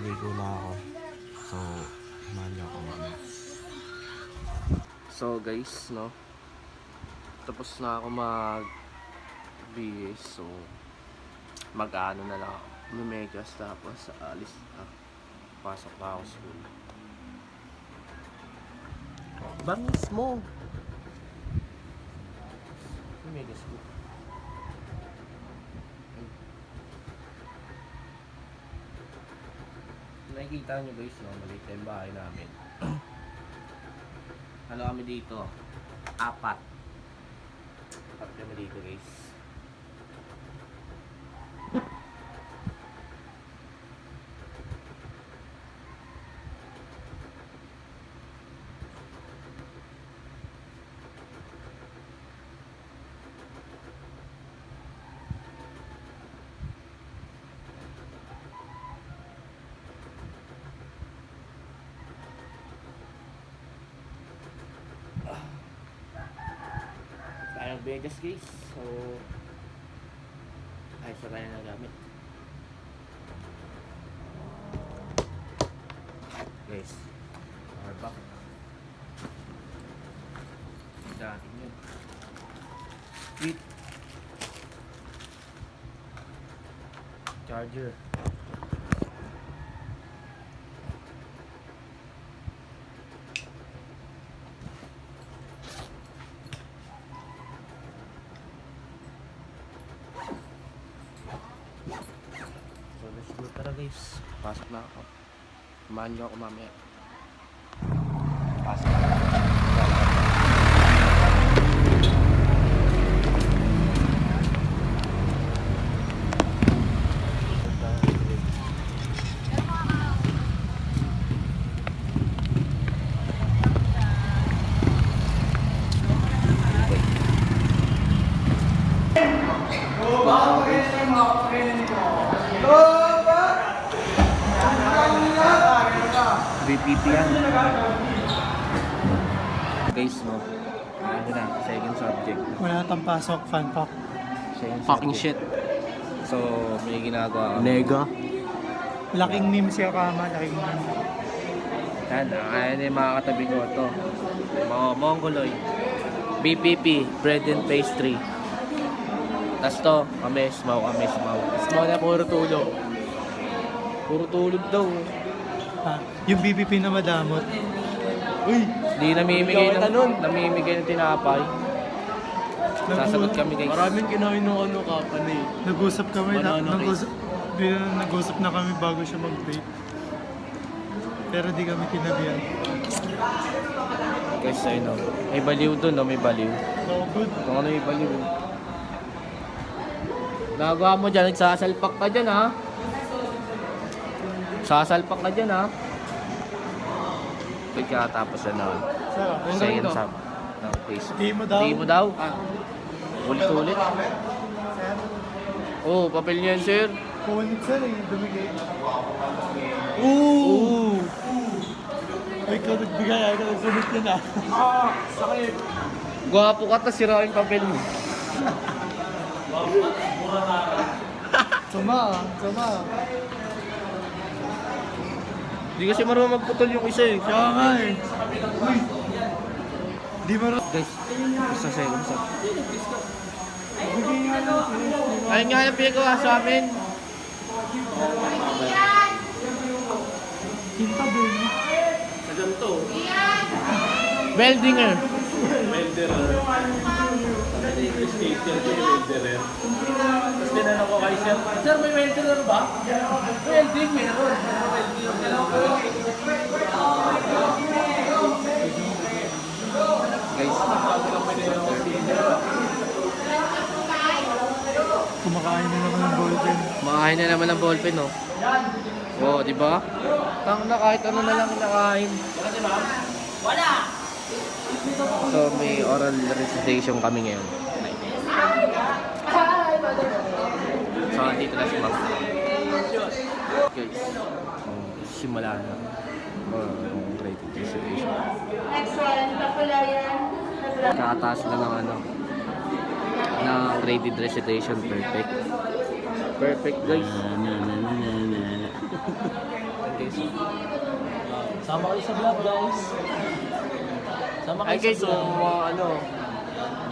ligo na ako. So, samahan niyo ako mamaya. So guys, no, tapos na ako mag-BS. So, mag-ano na lang ako. Lumegas tapos alis na. Pasok na ako school. Bangis mo! Lumegas ko. Nakikita nyo guys, no, maliit na yung bahay namin. Ano kami dito? Apat kami dito guys. Tayo Vegas guys. So ayos na tayo na gamit guys. Power bank dati yun. Sweet charger. So let's go, tara guys. Pasok na ako. Samahan niyo ako mamaya. Pasok na ako. BPP yan. Guys, no. Ano na, second subject. Wala tang pasok, fan pack. Second fucking shit. So, may ginagawa kami. Nega. Laking meme siya kama, laking meme. Yan, ayan yung mga katabi ko ito. Mga Mongoloid. BPP, bread and pastry. Tapos to, kami, smaw. Smaw na puro tulog. Puro tulog daw. Ha? Yung BBP na madamot. Uy! Hindi namimigay ng tinapay. Sasagot kami guys. Maraming kinain ng ano kapan eh. Nag-usap kami, Banana nag-usap na kami bago siya mag-break. Pero di kami kinabihan. Guys, ayun o. May baliw dun, no? May baliw. So good. Kung ano yung baliw. Nagawa mo dyan, nagsasalpak ka dyan ha. Sasalpak ka dyan ha. Pagkatapos na nun. Second sub. No, please. Di mo daw. Di mo daw. Ulit-ulit. Oh, papel niyan sir. Kulit sir eh, dumigay. Ooh! Ay, ikaw nagbigay, ay, ikaw nagsunod yun ah. Sakit! Gwapo ka, tas sira yung papel mo. Sama ah, sama. Hindi kasi marunong magputol yung isa eh. Kaya nga eh. Uy! Di mo Guys, basta second sub. bigay nga lang. Ayun nga yung pinagawa sa amin. Kinta din. Sa ganito. Weldinger. Welderer. English teacher ko yung welderer. Tapos tinanong ko kay sir, sir may welderer ba? Welding meron. Guys, Kumakain na naman ng ballpen. makain na naman ng ballpen, no? Oo, di ba? Tang na kahit ano na lang nakain. So, may oral recitation kami ngayon. So, dito na si Ma'am. Guys, simula na. Graded recitation. Next one, Kapulayan. Kakataas na ng ano, na graded recitation. Perfect. Perfect, guys. guys. Sama kayo sa vlog guys. Sama Ay kayo guys, sa vlog. ano,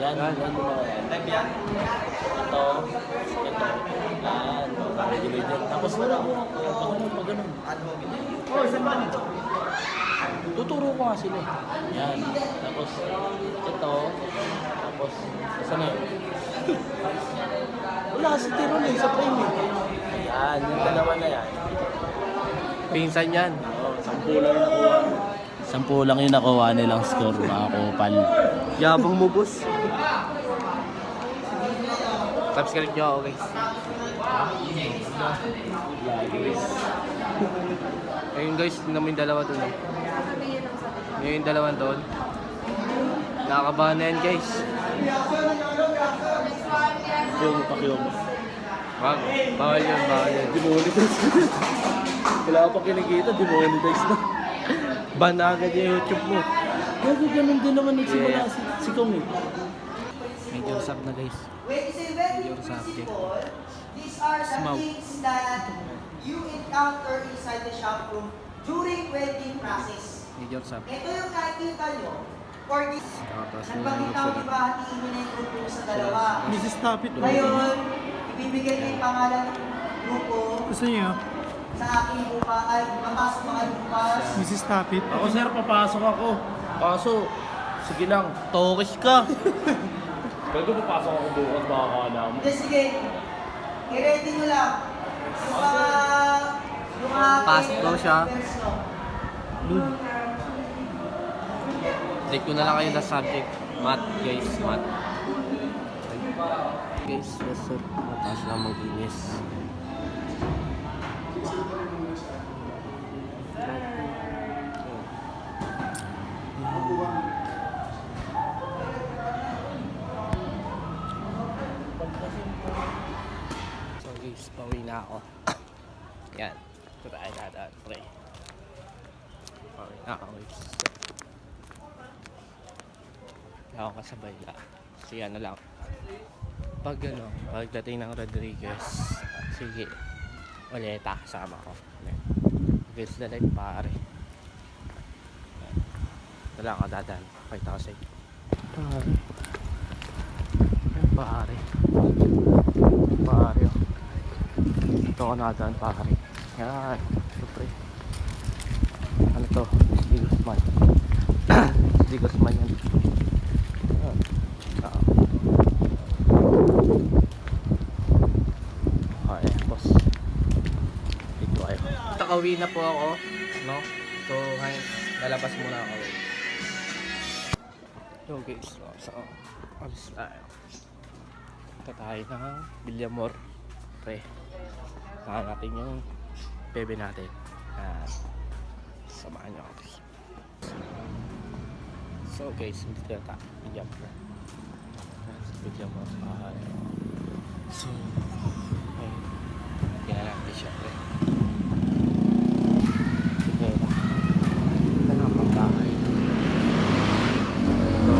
Yan, yan yung mga yan. Ito. Yan. Regulate yan. Tapos wala mo. Pag ganun. Oh, isa pa nito. Tuturo ko nga sila. Yan. Tapos ito. Tapos isa na yun. Wala si Tiron eh, sa frame eh. Ayan, yung dalawa na yan. pinsan yan. Oh, 10 lang yung nakuha. 10 lang yung nakuha nilang score, mga kupal. Yabang mo, boss. Subscribe nyo ako, guys. Ayun guys, tingnan mo yung dalawa doon. Ayun yung dalawa doon. Nakakabahan na yan, guys. Yung pakyong. Wag, bawal yun, bawal yun. Demonetize. Wala pa kinikita, demonetize na. Ban na agad yung YouTube mo. Gago, ganun din naman nagsimula si Kong eh. Medyo usap na, guys. When it's a wedding Your subject. principle, these are the Smoke. things that you encounter inside the shop room during wedding process. Medyo usap. Ito yung nakikita nyo for this. Tapos Nagbagitaw, di ba, hatiin mo na yung grupo sa dalawa. Mrs. Tapit. Ngayon, ibibigay ko yung pangalan ng grupo Gusto niyo? sa aking grupa ay mapasok mga grupas. Mrs. Tapit. Ako sir, papasok ako. Kaso, sige lang. Tokis ka. Pwede papasok ako bukas, baka kala mo. Hindi, sige. I-ready nyo lang. Yung mga Pasok daw siya. members nyo. Take ko na lang kayo na subject. Math, guys. Math. Guys, yes sir. Mataas lang mag-inis. So guys, pauwi na ako. Yan. Ito tayo dadaan. Pre. Pauwi na ako guys. Ako kasabay la. Kasi ano lang. Pagdating ng Rodriguez, sige, uleta, kasama ko. Guys, na live pare. Ito lang ako dadaan. Pakita ko sa inyo. Pare. Yan pare. Pare. Ito ako nadaan pare. Yan. Siyempre. Ano to? Di Guzman. Di Guzman yan. Okay, boss. Dito kayo. Nakauwi na po ako, no? So, ngayon, lalabas muna ako. So guys, so, alis tayo. Ito tayo ng Villamor. Pre, saan natin yung bebe natin. Samahan nyo ako. So guys, hindi tayo Villamor. Villamor. So, ayun. Tingnan natin siya, pre. Tingnan na. Ito na ang bahay. So,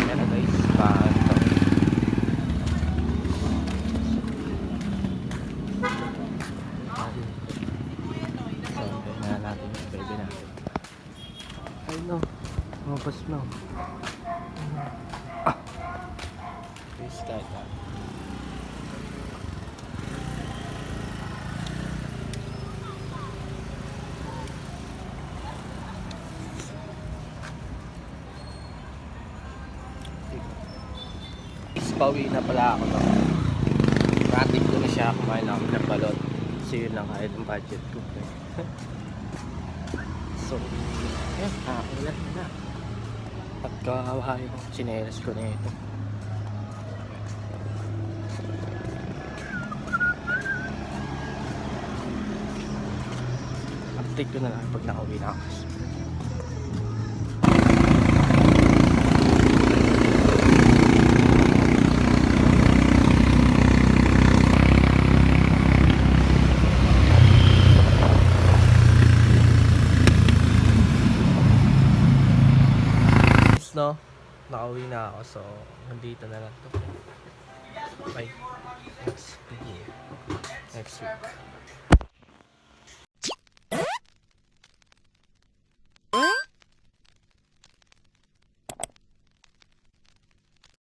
camera guys. Ito. So, tingnan natin yung baby natin. Ay no. Mabas na. Please start that. Pauwi na pala ako, no? Rating ko na siya, kumain na ako ng balot. Kasi yun lang kahit ang budget ko. So, yun, ulan na. Pagkawahay ko, sinelas ko na ito. Update ko na lang pag nakauwi na ako. No, nakauwi na ako, so nandito na lang to. Bye. Next week.